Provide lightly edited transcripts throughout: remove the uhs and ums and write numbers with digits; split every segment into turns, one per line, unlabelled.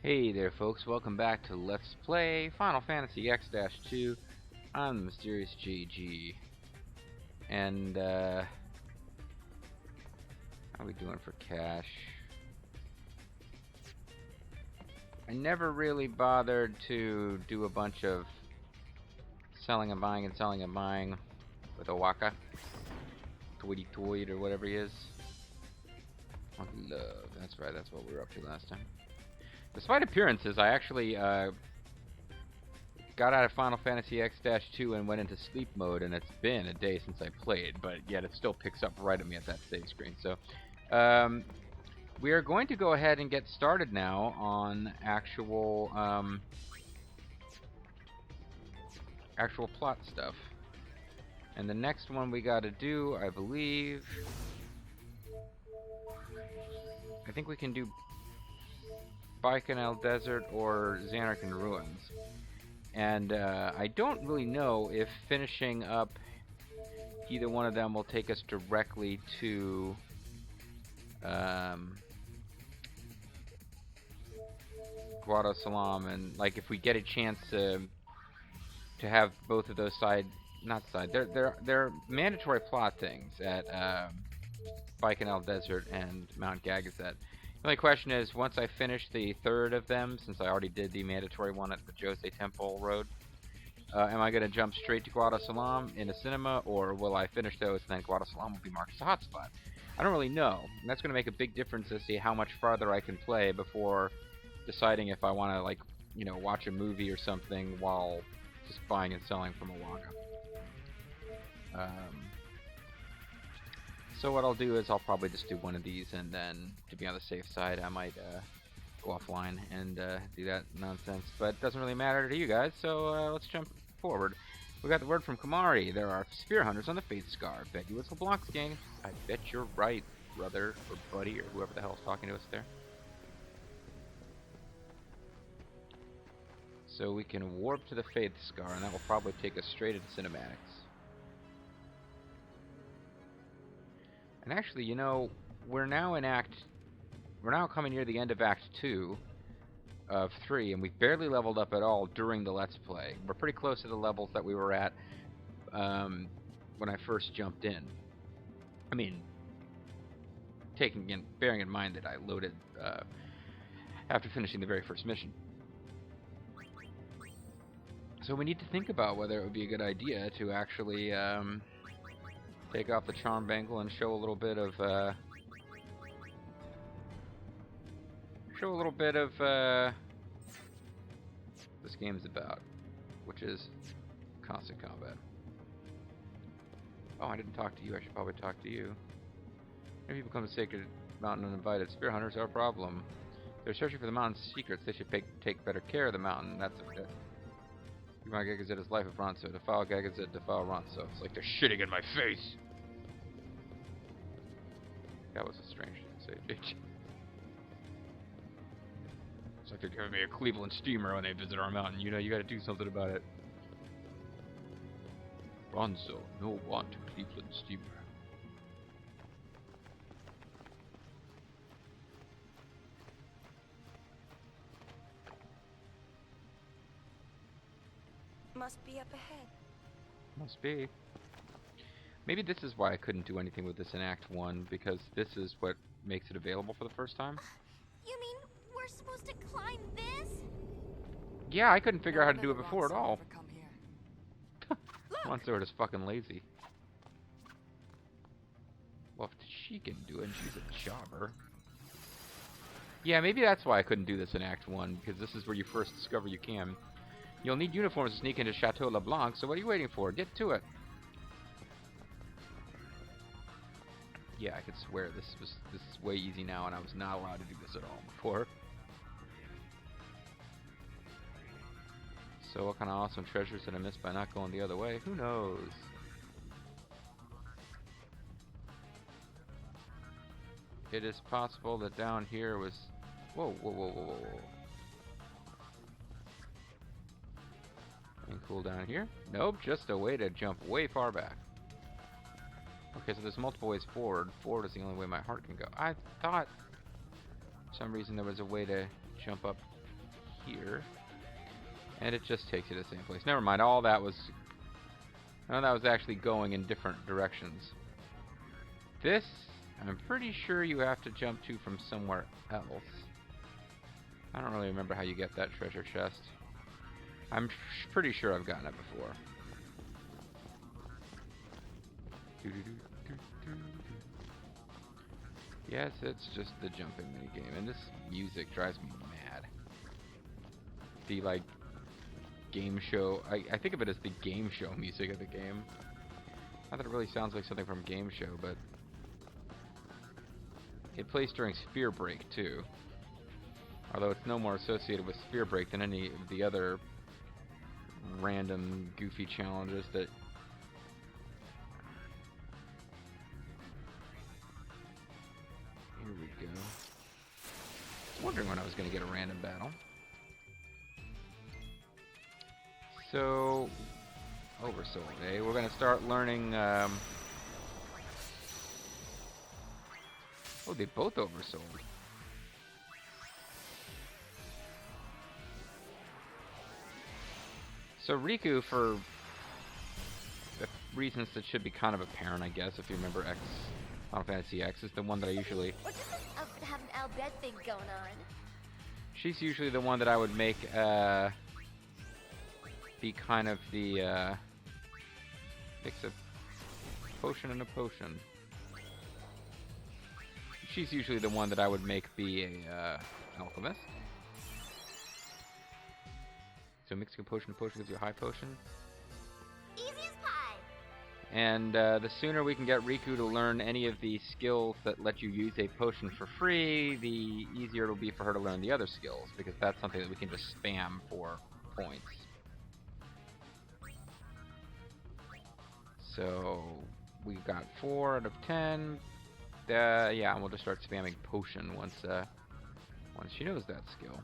Hey there folks, welcome back to Let's Play Final Fantasy X-2. I'm the Mysterious GG. And, how are we doing for cash? I never really bothered to do a bunch of selling and buying and selling and buying with Owaka. Tweety Toyd or whatever he is. Monkey Love, that's right, that's what we were up to last time. Despite appearances, I actually got out of Final Fantasy X-2 and went into sleep mode, and it's been a day since I played, but yet it still picks up right at me at that save screen. So, we are going to go ahead and get started now on actual plot stuff. And the next one we got to do, I believe, I think we can do Bacchanal Desert or Xanarkand Ruins. And I don't really know if finishing up either one of them will take us directly to Guado Salam, and like if we get a chance to have both of those they're mandatory plot things at Bacchanal Desert and Mount Gagazet. The only question is, once I finish the third of them, since I already did the mandatory one at the Jose Temple Road, am I going to jump straight to Guado Salam in a cinema, or will I finish those and then Guado Salam will be marked as a hotspot? I don't really know. And that's going to make a big difference to see how much farther I can play before deciding if I want to, like, you know, watch a movie or something while just buying and selling from Owaka. So what I'll do is I'll probably just do one of these, and then to be on the safe side I might go offline and do that nonsense. But it doesn't really matter to you guys, so let's jump forward. We got the word from Kamari. There are spear hunters on the Faith Scar. Bet you it's LeBlanc's gang. I bet you're right, brother or buddy or whoever the hell's talking to us there. So we can warp to the Faith Scar, and that will probably take us straight into cinematics. And actually, you know, we're now coming near the end of Act 2 of 3, and we've barely leveled up at all during the Let's Play. We're pretty close to the levels that we were at when I first jumped in. I mean, bearing in mind that I loaded after finishing the very first mission. So we need to think about whether it would be a good idea to actually take off the charm bangle and show a little bit of this game's about, which is constant combat. Oh, I didn't talk to you. I should probably talk to you. If people come to Sacred Mountain uninvited, spear hunters are a problem. They're searching for the mountain's secrets. They should take better care of the mountain. That's it. My Gagazet is life of Ronso. Defile Gagazet, defile Ronso. It's like they're shitting in my face. That was a strange thing to say, bitch. It's like they're giving me a Cleveland steamer when they visit our mountain. You know, you gotta do something about it. Ronso, no want Cleveland steamer.
Must be up ahead.
Must be. Maybe this is why I couldn't do anything with this in Act 1, because this is what makes it available for the first time.
You mean we're supposed to climb this?
Yeah, I couldn't figure out how to do it before at all. Ronso is fucking lazy. Well, if she can do it, and she's a jobber. Yeah, maybe that's why I couldn't do this in Act 1, because this is where you first discover you can. You'll need uniforms to sneak into Chateau LeBlanc, so what are you waiting for? Get to it! Yeah, I could swear this is way easy now, and I was not allowed to do this at all before. So what kind of awesome treasures did I miss by not going the other way? Who knows? It is possible that down here was... Whoa, whoa, whoa, whoa, whoa, whoa. Anything cool down here? Nope, just a way to jump way far back. Okay, so there's multiple ways forward. Forward is the only way my heart can go. I thought for some reason there was a way to jump up here. And it just takes you to the same place. Never mind, all that was... No, that was actually going in different directions. This, I'm pretty sure you have to jump to from somewhere else. I don't really remember how you get that treasure chest. I'm pretty sure I've gotten it before. Yes, it's just the jumping minigame, and this music drives me mad. The, like, game show... I think of it as the game show music of the game. Not that it really sounds like something from game show, but... It plays during Sphere Break, too. Although it's no more associated with Sphere Break than any of the other random, goofy challenges that... Here we go. I was wondering when I was going to get a random battle. So, oversold, eh? We're going to start learning, Oh, they both oversold. So Riku, for the reasons that should be kind of apparent, I guess, if you remember Final Fantasy X, is the one that I usually...
Or does this outfit have an Albed thing going on?
She's usually the one that I would make, be kind of the, mix a potion and a potion. She's usually the one that I would make be a, alchemist. So mixing a potion gives you a high potion.
Easy as pie.
And the sooner we can get Riku to learn any of the skills that let you use a potion for free, the easier it'll be for her to learn the other skills, because that's something that we can just spam for points. So we got 4 out of 10. Yeah, and we'll just start spamming potion once she knows that skill.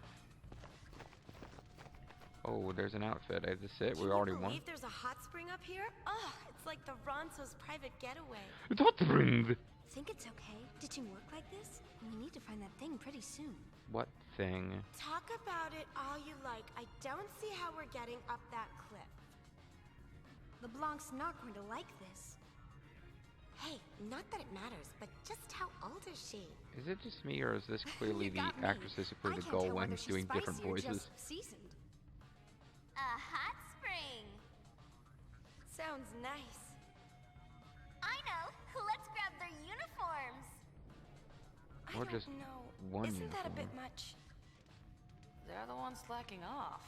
Oh, there's an outfit. Is this it? We already won.
There's a hot spring up here? Oh, it's like the Ronso's private getaway.
It's hot spring.
Think it's okay? Ditching work like this? We need to find that thing pretty soon.
What thing?
Talk about it all you like. I don't see how we're getting up that cliff.
LeBlanc's not going to like this.
Hey, not that it matters, but just how old is she?
Is it just me, or is this clearly
You
the
got me.
actresses who play the
I can't tell
Gullwings
whether she's
doing different
spicy or
voices?
just seasoned. A hot spring.
Sounds nice.
I know. Let's grab their uniforms.
Or
I don't
just
know.
one
Isn't that a bit
uniform.
much?
They're the ones slacking off.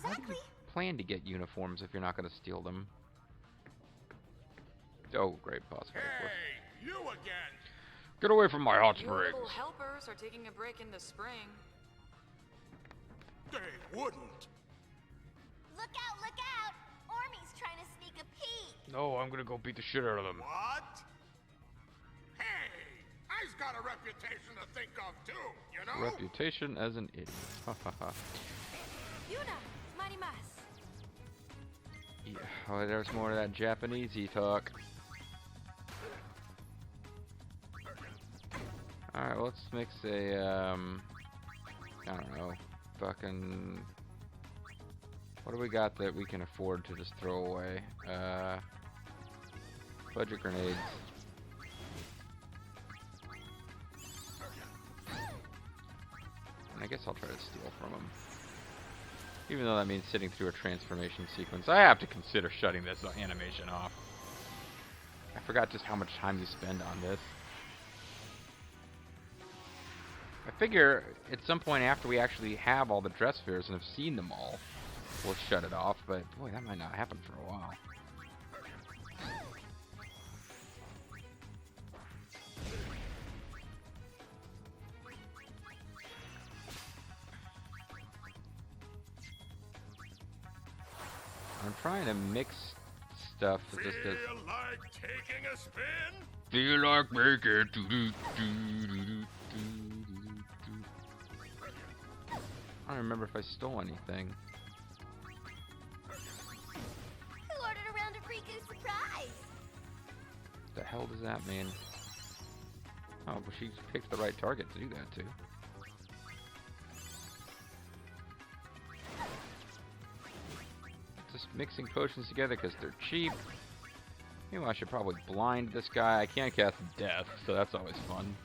How do you plan to get uniforms if you're not going to steal them? Oh, great, boss fight.
Hey, you again!
Get away from my hot
Your
springs!
little helpers are taking a break in the spring.
They wouldn't.
Look out, look out! Ormy's trying to sneak a peek.
No, I'm gonna go beat the shit out of them.
What? Hey, I've got a reputation to think of too, you know?
Reputation as an idiot. Ha ha ha.
Yuna, marimas.
Yeah, oh, there's more of that Japanesey talk. Alright, let's mix a, I don't know, fucking... What do we got that we can afford to just throw away? Budget grenades. And I guess I'll try to steal from them. Even though that means sitting through a transformation sequence. I have to consider shutting this animation off. I forgot just how much time you spend on this. I figure at some point after we actually have all the dress spheres and have seen them all, we'll shut it off, but boy, that might not happen for a while. I'm trying to mix stuff that just does...
Feel like taking a spin?
Feel like making I don't remember if I stole anything.
Who ordered a round of Riku's surprise?
What the hell does that mean? Oh, but she picked the right target to do that too. just mixing potions together because they're cheap. Maybe I should probably blind this guy. I can't cast Death, so that's always fun.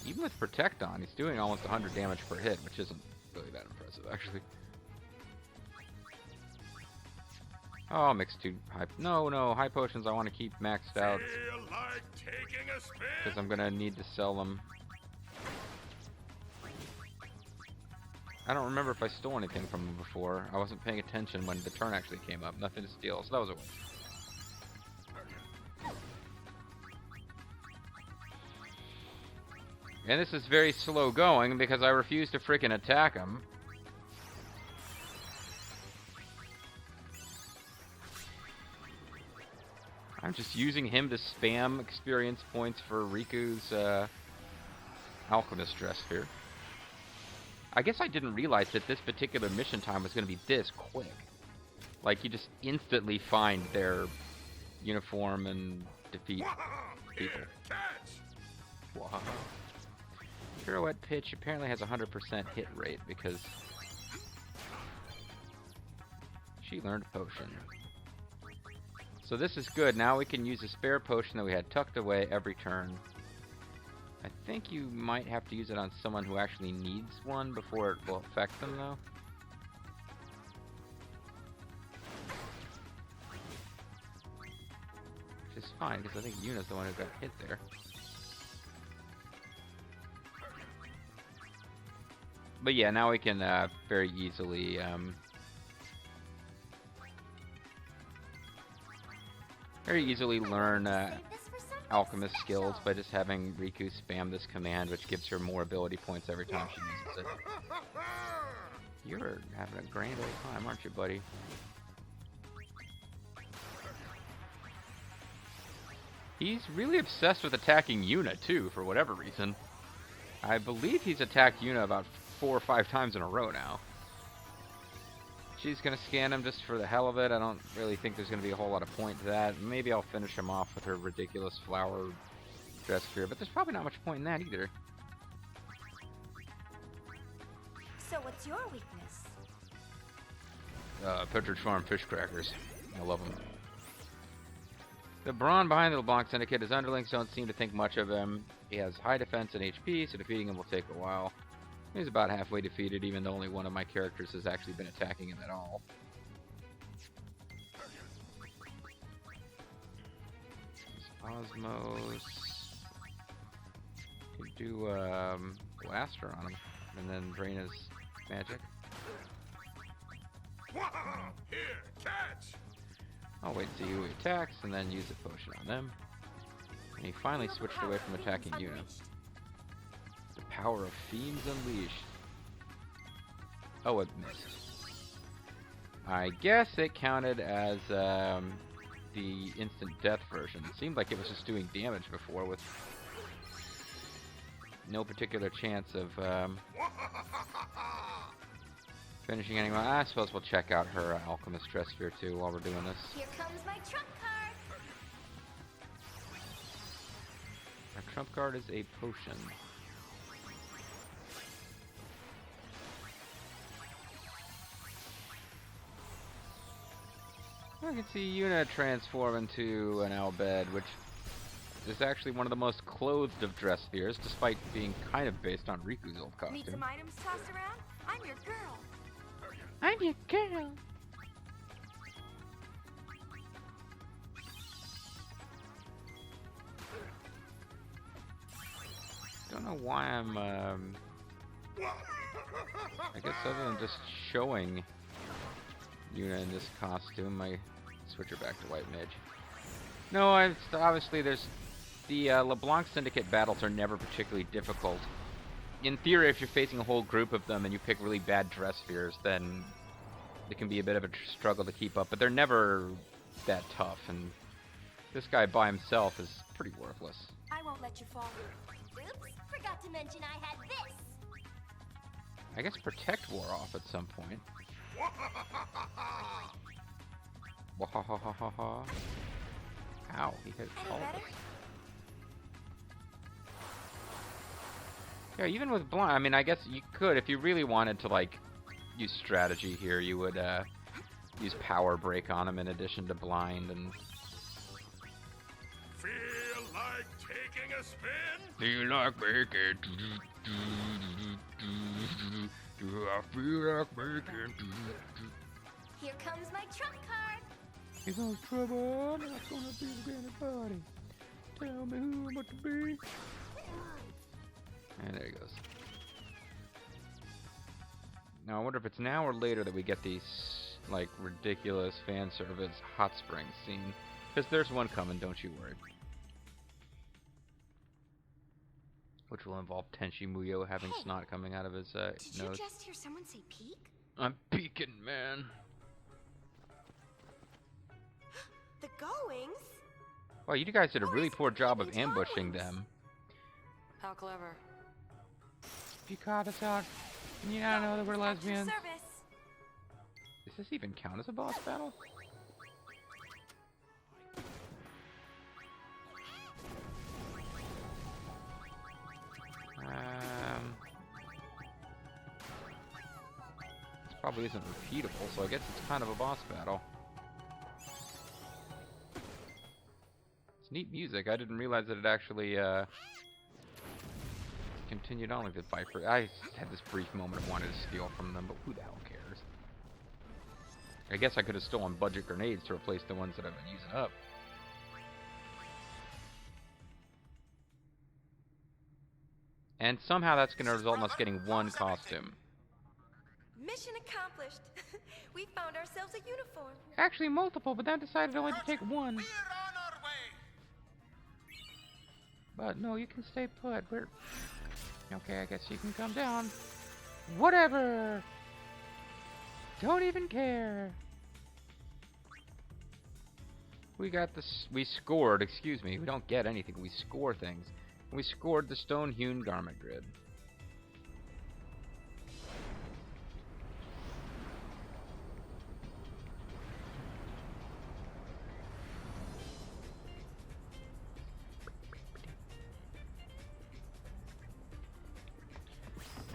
Even with Protect on, he's doing almost 100 damage per hit, which isn't really that impressive, actually. Oh, I'll mix 2 high... No, high potions I want to keep maxed out. Because I'm going to need to sell them. I don't remember if I stole anything from him before. I wasn't paying attention when the turn actually came up. Nothing to steal, so that was a waste. And this is very slow going because I refuse to freaking attack him. I'm just using him to spam experience points for Riku's Alchemist dress here. I guess I didn't realize that this particular mission time was going to be this quick. Like, you just instantly find their uniform and defeat people. Wow. Pirouette Pitch apparently has a 100% hit rate because she learned Potion. So this is good. Now we can use a spare potion that we had tucked away every turn. I think you might have to use it on someone who actually needs one before it will affect them, though. Which is fine, because I think Yuna's the one who got hit there. But yeah, now we can very easily... very easily learn alchemist skills by just having Riku spam this command, which gives her more ability points every time she uses it. You're having a grand old time, aren't you, buddy? He's really obsessed with attacking Yuna, too, for whatever reason. I believe he's attacked Yuna about 4 or 5 times in a row now. She's going to scan him just for the hell of it. I don't really think there's going to be a whole lot of point to that. Maybe I'll finish him off with her ridiculous flower dress sphere, but there's probably not much point in that either.
So what's your weakness?
Partridge Farm fish crackers. I love them. The brawn behind the LeBlanc Syndicate, his underlings don't seem to think much of him. He has high defense and HP, so defeating him will take a while. He's about halfway defeated, even though only one of my characters has actually been attacking him at all. Osmos. Could do Blaster on him, and then drain his magic.
Here, catch!
I'll wait to see who he attacks, and then use a potion on them. And he finally switched away from attacking Yuna. The power of Fiends Unleashed. Oh, it missed. I guess it counted as the instant death version. It seemed like it was just doing damage before with no particular chance of finishing anyone. I suppose we'll check out her Alchemist dress sphere too while we're doing this.
Here comes my trump card.
Our trump card is a potion. I can see Yuna transform into an Albed, which is actually one of the most clothed of dress spheres, despite being kind of based on Riku's old costume.
Need some items tossed around? I'm your girl.
I'm your girl. Don't know why I'm, I guess other than just showing Yuna in this costume, I switch her back to White Mage. No, obviously there's the LeBlanc Syndicate battles are never particularly difficult. In theory, if you're facing a whole group of them and you pick really bad dress spheres, then it can be a bit of a struggle to keep up, but they're never that tough, and this guy by himself is pretty worthless.
I won't let you fall.
Oops, forgot to mention I had this.
I guess Protect wore off at some point. Wahahaha. Ow, he hit all of us. Yeah, even with blind, I mean, I guess you could, if you really wanted to, like, use strategy here, you would use power break on him in addition to blind and.
Feel like taking a spin?
Feel like making. I feel like making.
Here comes my trump card.
Here goes trouble. I'm not gonna be anybody. Tell me who I'm to be. And there he goes. Now I wonder if it's now or later that we get these like ridiculous fan service hot spring scene. Because there's one coming, don't you worry. Which will involve Tenchi Muyo having snot coming out of his
Did
nose.
you just hear someone say peek?
I'm peeking, man.
The goings?
Wow, you guys did a
What
really
is
poor job of
even
ambushing
goings?
them.
How clever.
You caught us out. And you now know that we're
At your
lesbians.
service.
Does this even count as a boss battle? This probably isn't repeatable, so I guess it's kind of a boss battle. It's neat music. I didn't realize that it actually continued on like this. I had this brief moment of wanting to steal from them, but who the hell cares? I guess I could have stolen budget grenades to replace the ones that I've been using up. And somehow that's going to result in us getting one costume.
Mission accomplished. We found ourselves a uniform.
Actually multiple, but then decided only to take one.
We're on our way.
But no, you can stay put. We're... Okay, I guess you can come down. Whatever! Don't even care. We got this. We scored, excuse me. We don't get anything. We score things. We scored the stone-hewn garment grid.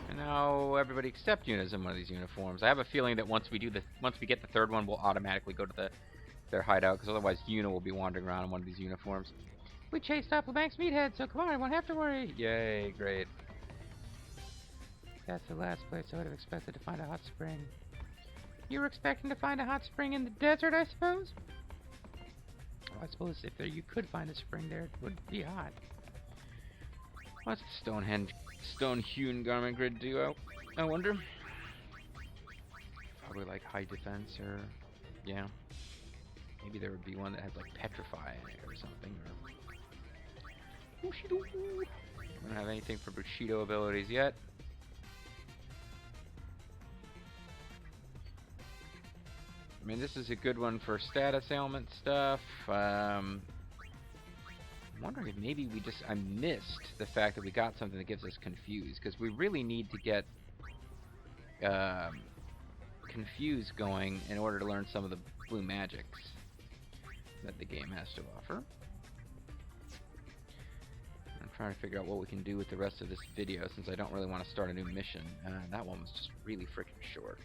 And now everybody except Yuna's in one of these uniforms. I have a feeling that once we get the third one, we'll automatically go to their hideout, because otherwise Yuna will be wandering around in one of these uniforms. We chased off LeBlanc's meathead, so come on, I won't have to worry. Yay, great. That's the last place I would have expected to find a hot spring. You were expecting to find a hot spring in the desert, I suppose? Well, I suppose if you could find a spring there, it would be hot. What's the stone-hewn garment grid do, I wonder? Probably like high defense or... yeah. Maybe there would be one that has like petrify in it or something. Or... Bushido! We don't have anything for Bushido abilities yet. I mean, this is a good one for status ailment stuff. I'm wondering if maybe I missed the fact that we got something that gives us confused, because we really need to get confused going in order to learn some of the blue magics that the game has to offer. I'm trying to figure out what we can do with the rest of this video, since I don't really want to start a new mission. That one was just really freaking short.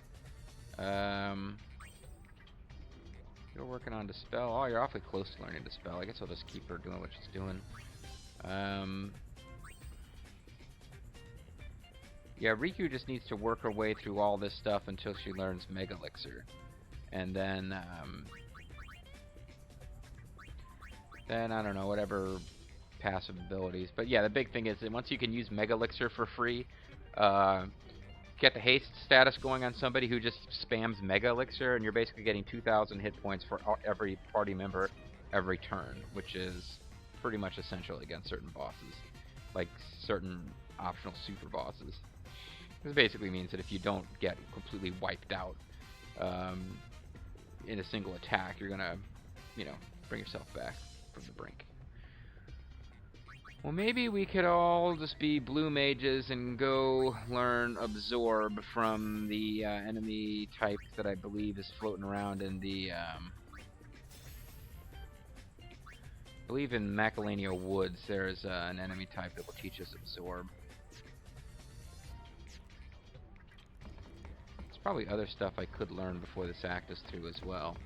You're working on Dispel. Oh, you're awfully close to learning Dispel. I guess I'll just keep her doing what she's doing. Yeah, Riku just needs to work her way through all this stuff until she learns Mega Elixir. And then I don't know, whatever passive abilities. But yeah, the big thing is that once you can use Mega Elixir for free, get the haste status going on somebody who just spams Mega Elixir, and you're basically getting 2,000 hit points for every party member every turn, which is pretty much essential against certain bosses, like certain optional super bosses. This basically means that if you don't get completely wiped out in a single attack, you're gonna, bring yourself back from the brink. Well, maybe we could all just be blue mages and go learn Absorb from the enemy type that I believe is floating around in the... I believe in Macalania Woods there's an enemy type that will teach us Absorb. It's probably other stuff I could learn before this act is through as well.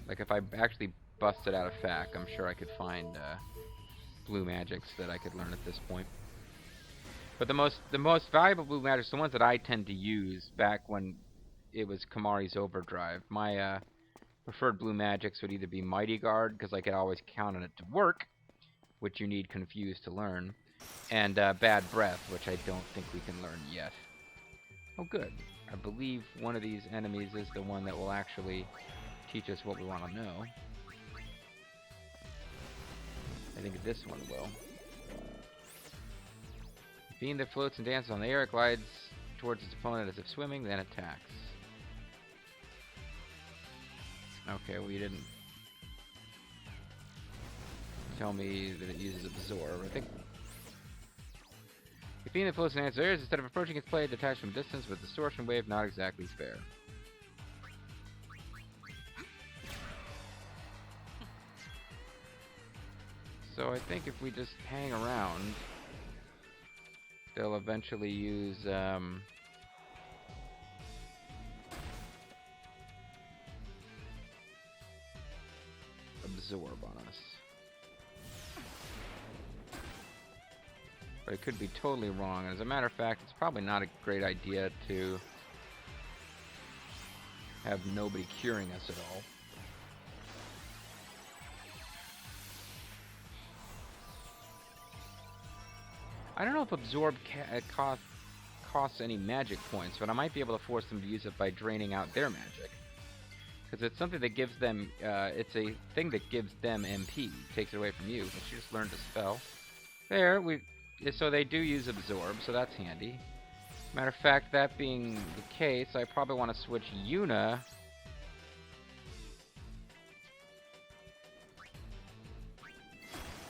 Like if I actually busted out a FAQ, I'm sure I could find blue magics that I could learn at this point. But the most valuable blue magics, the ones that I tend to use back when it was Kamari's Overdrive, my preferred blue magics would either be Mighty Guard, because I could always count on it to work, which you need Confuse to learn, and Bad Breath, which I don't think we can learn yet. Oh good. I believe one of these enemies is the one that will actually teach us what we want to know. I think this one will. A fiend that floats and dances on the air, glides towards its opponent as if swimming, then attacks. Okay, well you didn't tell me that it uses Absorb. I think a fiend that floats and dances on the air, instead of approaching its prey, it attacks from a distance with a distortion wave, not exactly fair. So I think if we just hang around, they'll eventually use Absorb on us. But it could be totally wrong. As a matter of fact, it's probably not a great idea to have nobody curing us at all. I don't know if Absorb costs any magic points, but I might be able to force them to use it by draining out their magic. Because it's something that gives them, it's a thing that gives them MP, takes it away from you. But you just learned a spell. There, so they do use Absorb, so that's handy. Matter of fact, that being the case, I probably want to switch Yuna.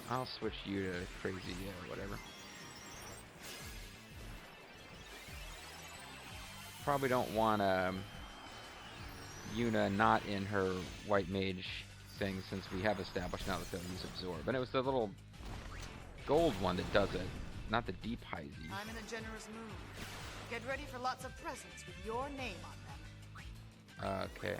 I'll switch you to Crazy, yeah, whatever. Probably don't want Yuna not in her white mage thing, since we have established now that they'll use Absorb. And it was the little gold one that does it, not the deep high Z.
I'm in a generous mood. Get ready for lots of presents with your name on them.
Okay.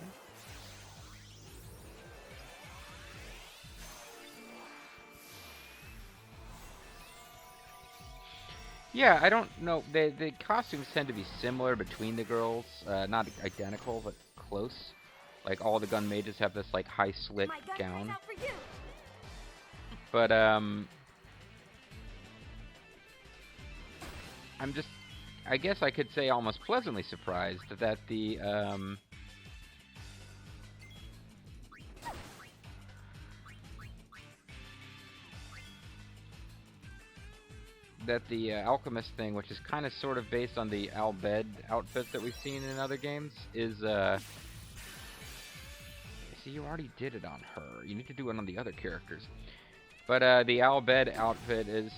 Yeah, I don't know. The costumes tend to be similar between the girls. Not identical, but close. Like, all the gun mages have this, like, high slit gown.
Out for you.
But, I'm just... I guess I could say almost pleasantly surprised that the, alchemist thing, which is kind of sort of based on the Albed outfit that we've seen in other games, is, see, you already did it on her. You need to do it on the other characters. But, the Albed outfit is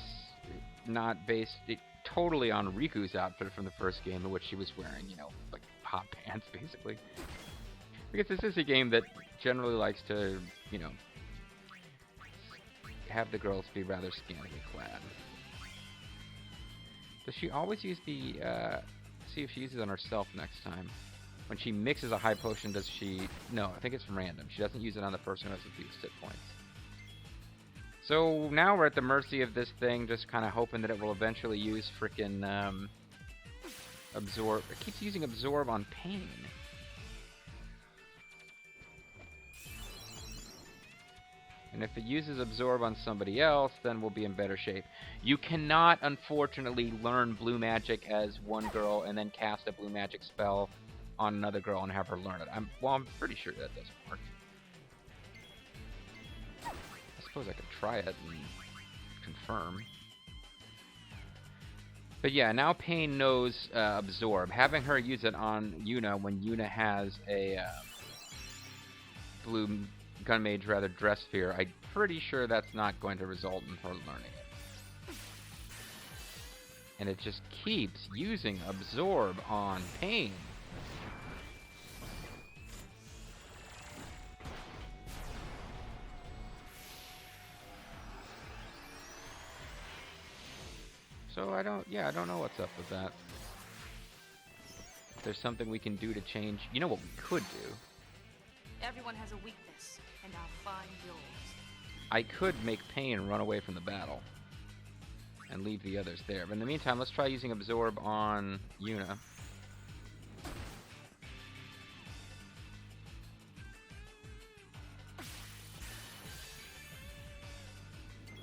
not based totally on Riku's outfit from the first game, in which she was wearing, you know, like, hot pants, basically. Because this is a game that generally likes to, you know, have the girls be rather scantily clad. Does she always use the, see if she uses it on herself next time. When she mixes a high potion, does she... No, I think it's random. She doesn't use it on the person who has the fewest hit points. So now we're at the mercy of this thing, just kind of hoping that it will eventually use frickin' Absorb. It keeps using Absorb on Pain. And if it uses Absorb on somebody else, then we'll be in better shape. You cannot, unfortunately, learn Blue Magic as one girl and then cast a Blue Magic spell on another girl and have her learn it. I'm pretty sure that doesn't work. I suppose I could try it and confirm. But yeah, now Pain knows Absorb. Having her use it on Yuna when Yuna has a blue gun mage, rather, dress sphere, I'm pretty sure that's not going to result in her learning it. And it just keeps using Absorb on Pain. So I don't know what's up with that. If there's something we can do to change. You know what we could do?
Everyone has a weakness, and I'll find yours.
I could make Pain run away from the battle and leave the others there. But in the meantime, let's try using Absorb on Yuna.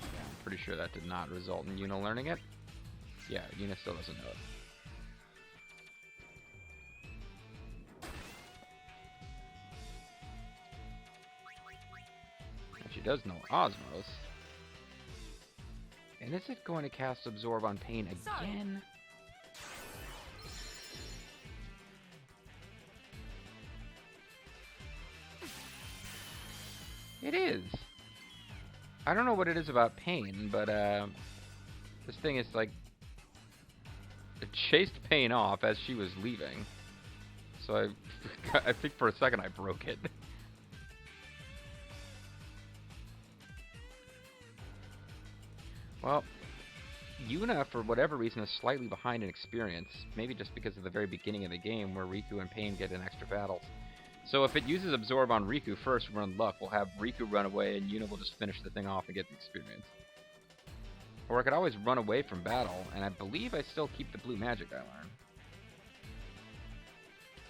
I'm pretty sure that did not result in Yuna learning it. Yeah, Yuna still doesn't know it. And she does know Osmos. And is it going to cast Absorb on Pain again? It is. I don't know what it is about Pain, but this thing is like, it chased Pain off as she was leaving. So I think for a second I broke it. Well, Yuna, for whatever reason, is slightly behind in experience. Maybe just because of the very beginning of the game where Riku and Pain get in extra battles. So if it uses Absorb on Riku first, we're in luck. We'll have Riku run away and Yuna will just finish the thing off and get the experience. Or I could always run away from battle, and I believe I still keep the blue magic I learned.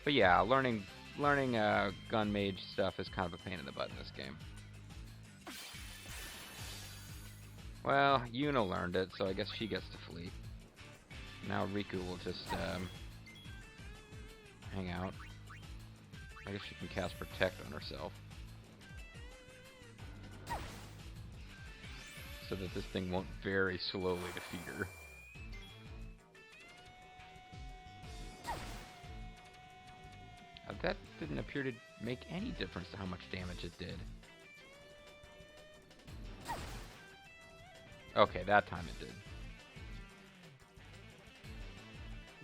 But yeah, learning Gun Mage stuff is kind of a pain in the butt in this game. Well, Yuna learned it, so I guess she gets to flee. Now Riku will just hang out. I guess she can cast Protect on herself. So that this thing won't very slowly defeat her. That didn't appear to make any difference to how much damage it did. Okay, that time it did.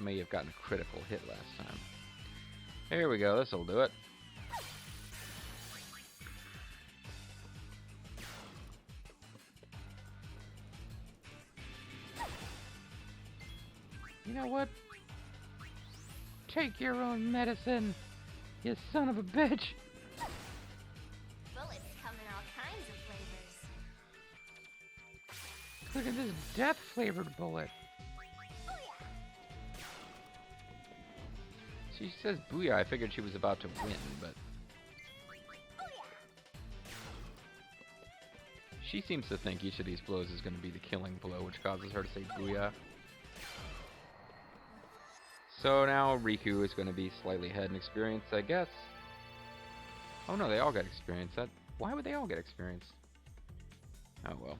May have gotten a critical hit last time. Here we go, this'll do it. You know what? Take your own medicine, you son of a bitch!
Bullets come in all kinds of flavors.
Look at this death-flavored bullet. She says booyah. I figured she was about to win, but... She seems to think each of these blows is going to be the killing blow, which causes her to say booyah. So now Riku is going to be slightly ahead in experience, I guess. Oh no, they all get experience. Why would they all get experience? Oh well.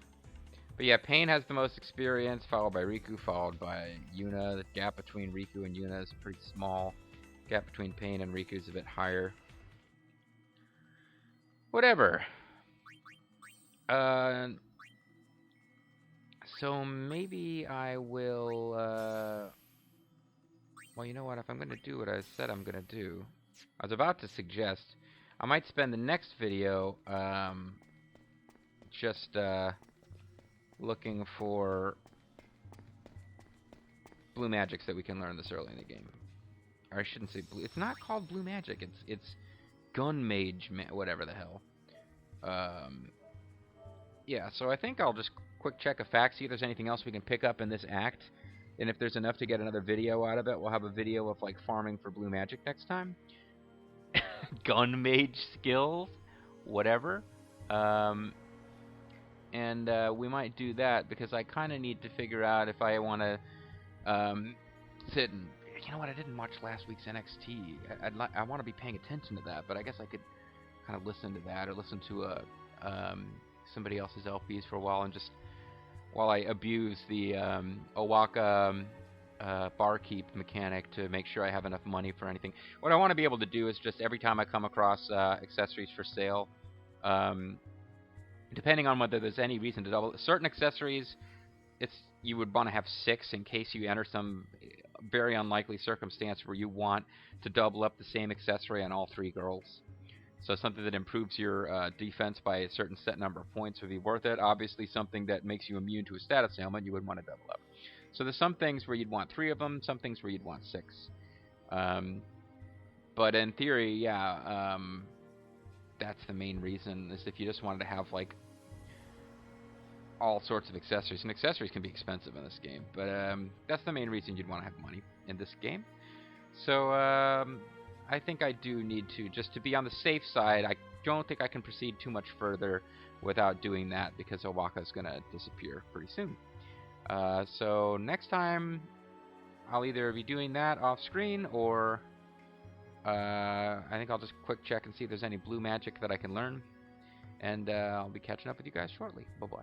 But yeah, Pain has the most experience, followed by Riku, followed by Yuna. The gap between Riku and Yuna is pretty small. Gap between Pain and Riku is a bit higher. Whatever. So maybe I will, well, you know what? If I'm going to do what I said I'm going to do, I was about to suggest I might spend the next video just looking for blue magics that we can learn this early in the game. Or I shouldn't say blue. It's not called blue magic. It's Gun Mage, whatever the hell. Yeah, so I think I'll just quick check a fact, see if there's anything else we can pick up in this act. And if there's enough to get another video out of it, we'll have a video of like farming for blue magic next time. Gun Mage skills, whatever. And we might do that because I kind of need to figure out if I want to sit and... You know what? I didn't watch last week's NXT. I want to be paying attention to that, but I guess I could kind of listen to that or listen to somebody else's LPs for a while and just while I abuse the Owaka barkeep mechanic to make sure I have enough money for anything. What I want to be able to do is just every time I come across accessories for sale, depending on whether there's any reason to double certain accessories, you would want to have 6 in case you enter some very unlikely circumstance where you want to double up the same accessory on all 3 girls. So something that improves your defense by a certain set number of points would be worth it. Obviously something that makes you immune to a status ailment you would want to double up. So there's some things where you'd want 3 of them, some things where you'd want 6. But in theory, yeah, that's the main reason, is if you just wanted to have like all sorts of accessories. And accessories can be expensive in this game, but that's the main reason you'd want to have money in this game. So I think I do need to, just to be on the safe side, I don't think I can proceed too much further without doing that, because Owaka's going to disappear pretty soon. So next time, I'll either be doing that off screen, or I think I'll just quick check and see if there's any blue magic that I can learn. And I'll be catching up with you guys shortly. Bye-bye.